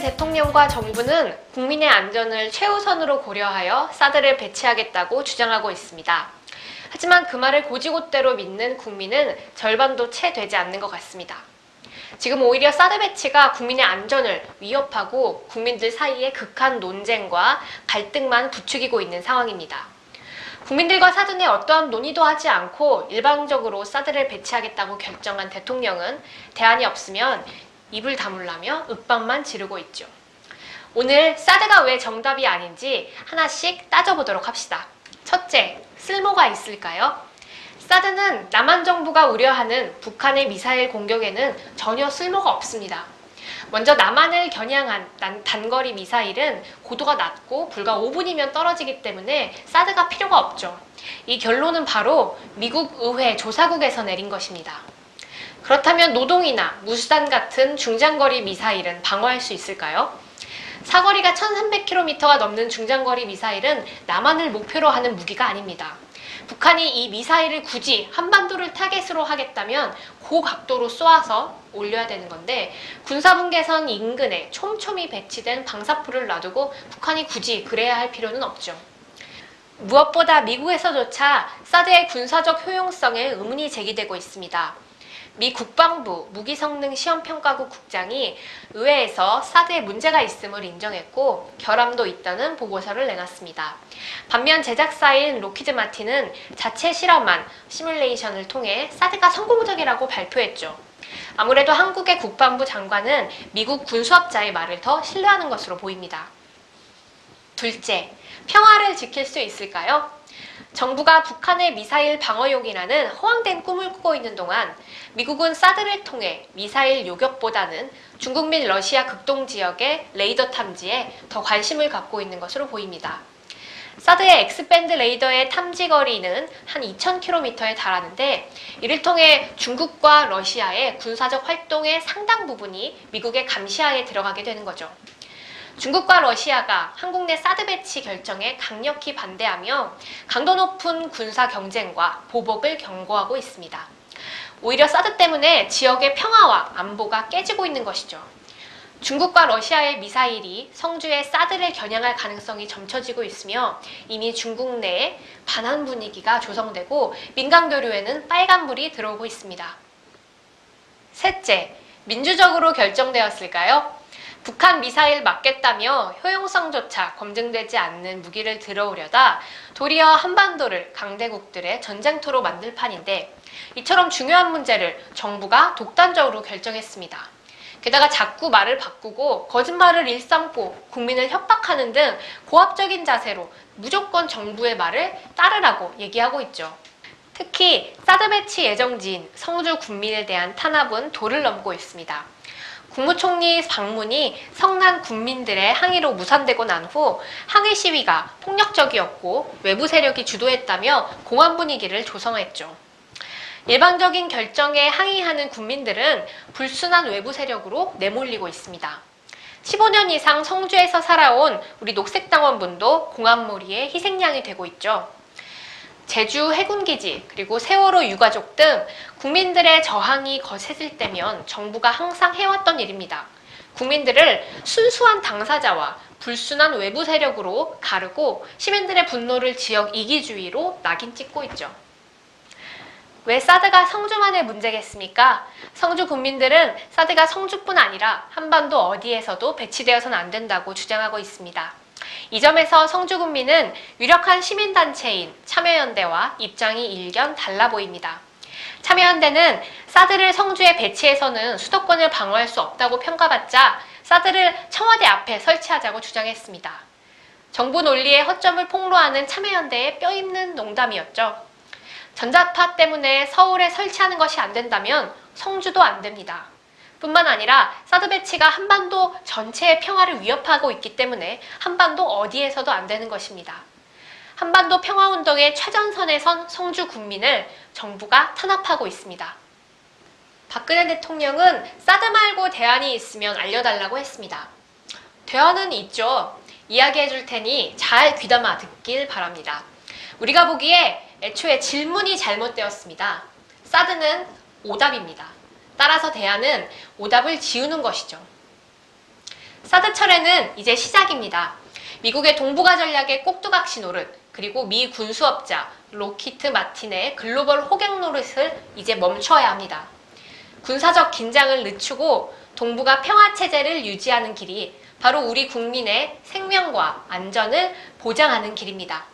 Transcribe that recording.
대통령과 정부는 국민의 안전을 최우선으로 고려하여 사드를 배치하겠다고 주장하고 있습니다. 하지만 그 말을 곧이곧대로 믿는 국민은 절반도 채 되지 않는 것 같습니다. 지금 오히려 사드 배치가 국민의 안전을 위협하고 국민들 사이에 극한 논쟁과 갈등만 부추기고 있는 상황입니다. 국민들과 사전에 어떠한 논의도 하지 않고 일방적으로 사드를 배치하겠다고 결정한 대통령은 대안이 없으면 입을 다물라며 윽박만 지르고 있죠. 오늘 사드가 왜 정답이 아닌지 하나씩 따져보도록 합시다. 첫째, 쓸모가 있을까요? 사드는 남한 정부가 우려하는 북한의 미사일 공격에는 전혀 쓸모가 없습니다. 먼저 남한을 겨냥한 단거리 미사일은 고도가 낮고 불과 5분이면 떨어지기 때문에 사드가 필요가 없죠. 이 결론은 바로 미국 의회 조사국에서 내린 것입니다. 그렇다면 노동이나 무수단 같은 중장거리 미사일은 방어할 수 있을까요? 사거리가 1300km가 넘는 중장거리 미사일은 남한을 목표로 하는 무기가 아닙니다. 북한이 이 미사일을 굳이 한반도를 타겟으로 하겠다면 고각도로 쏘아서 올려야 되는 건데 군사분계선 인근에 촘촘히 배치된 방사포를 놔두고 북한이 굳이 그래야 할 필요는 없죠. 무엇보다 미국에서조차 사드의 군사적 효용성에 의문이 제기되고 있습니다. 미 국방부 무기성능시험평가국 국장이 의회에서 사드에 문제가 있음을 인정했고 결함도 있다는 보고서를 내놨습니다. 반면 제작사인 로키드 마틴은 자체 실험한 시뮬레이션을 통해 사드가 성공적이라고 발표했죠. 아무래도 한국의 국방부 장관은 미국 군수업자의 말을 더 신뢰하는 것으로 보입니다. 둘째, 평화를 지킬 수 있을까요? 정부가 북한의 미사일 방어용이라는 허황된 꿈을 꾸고 있는 동안 미국은 사드를 통해 미사일 요격보다는 중국 및 러시아 극동 지역의 레이더 탐지에 더 관심을 갖고 있는 것으로 보입니다. 사드의 X밴드 레이더의 탐지 거리는 한 2000km에 달하는데 이를 통해 중국과 러시아의 군사적 활동의 상당 부분이 미국의 감시하에 들어가게 되는 거죠. 중국과 러시아가 한국 내 사드 배치 결정에 강력히 반대하며 강도 높은 군사 경쟁과 보복을 경고하고 있습니다. 오히려 사드 때문에 지역의 평화와 안보가 깨지고 있는 것이죠. 중국과 러시아의 미사일이 성주에 사드를 겨냥할 가능성이 점쳐지고 있으며 이미 중국 내에 반한 분위기가 조성되고 민간 교류에는 빨간불이 들어오고 있습니다. 셋째, 민주적으로 결정되었을까요? 북한 미사일 맞겠다며 효용성조차 검증되지 않는 무기를 들어오려다 도리어 한반도를 강대국들의 전쟁터로 만들 판인데 이처럼 중요한 문제를 정부가 독단적으로 결정했습니다. 게다가 자꾸 말을 바꾸고 거짓말을 일삼고 국민을 협박하는 등 고압적인 자세로 무조건 정부의 말을 따르라고 얘기하고 있죠. 특히 사드 배치 예정지인 성주 군민에 대한 탄압은 도를 넘고 있습니다. 국무총리 방문이 성난 군민들의 항의로 무산되고 난 후 항의 시위가 폭력적이었고 외부 세력이 주도했다며 공황 분위기를 조성했죠. 일방적인 결정에 항의하는 국민들은 불순한 외부 세력으로 내몰리고 있습니다. 15년 이상 성주에서 살아온 우리 녹색당원분도 공안몰이의 희생양이 되고 있죠. 제주 해군기지 그리고 세월호 유가족 등 국민들의 저항이 거세질 때면 정부가 항상 해왔던 일입니다. 국민들을 순수한 당사자와 불순한 외부 세력으로 가르고 시민들의 분노를 지역 이기주의로 낙인 찍고 있죠. 왜 사드가 성주만의 문제겠습니까? 성주 국민들은 사드가 성주뿐 아니라 한반도 어디에서도 배치되어서는 안 된다고 주장하고 있습니다. 이 점에서 성주 군민은 유력한 시민단체인 참여연대와 입장이 일견 달라 보입니다. 참여연대는 사드를 성주에 배치해서는 수도권을 방어할 수 없다고 평가받자 사드를 청와대 앞에 설치하자고 주장했습니다. 정부 논리의 허점을 폭로하는 참여연대의 뼈있는 농담이었죠. 전자파 때문에 서울에 설치하는 것이 안 된다면 성주도 안 됩니다. 뿐만 아니라 사드 배치가 한반도 전체의 평화를 위협하고 있기 때문에 한반도 어디에서도 안 되는 것입니다. 한반도 평화운동의 최전선에 선 성주 군민을 정부가 탄압하고 있습니다. 박근혜 대통령은 사드 말고 대안이 있으면 알려달라고 했습니다. 대안은 있죠. 이야기해 줄 테니 잘 귀담아 듣길 바랍니다. 우리가 보기에 애초에 질문이 잘못되었습니다. 사드는 오답입니다. 따라서 대안은 오답을 지우는 것이죠. 사드 철회는 이제 시작입니다. 미국의 동북아 전략의 꼭두각시 노릇, 그리고 미 군수업자 록히드 마틴의 글로벌 호갱 노릇을 이제 멈춰야 합니다. 군사적 긴장을 늦추고 동북아 평화 체제를 유지하는 길이 바로 우리 국민의 생명과 안전을 보장하는 길입니다.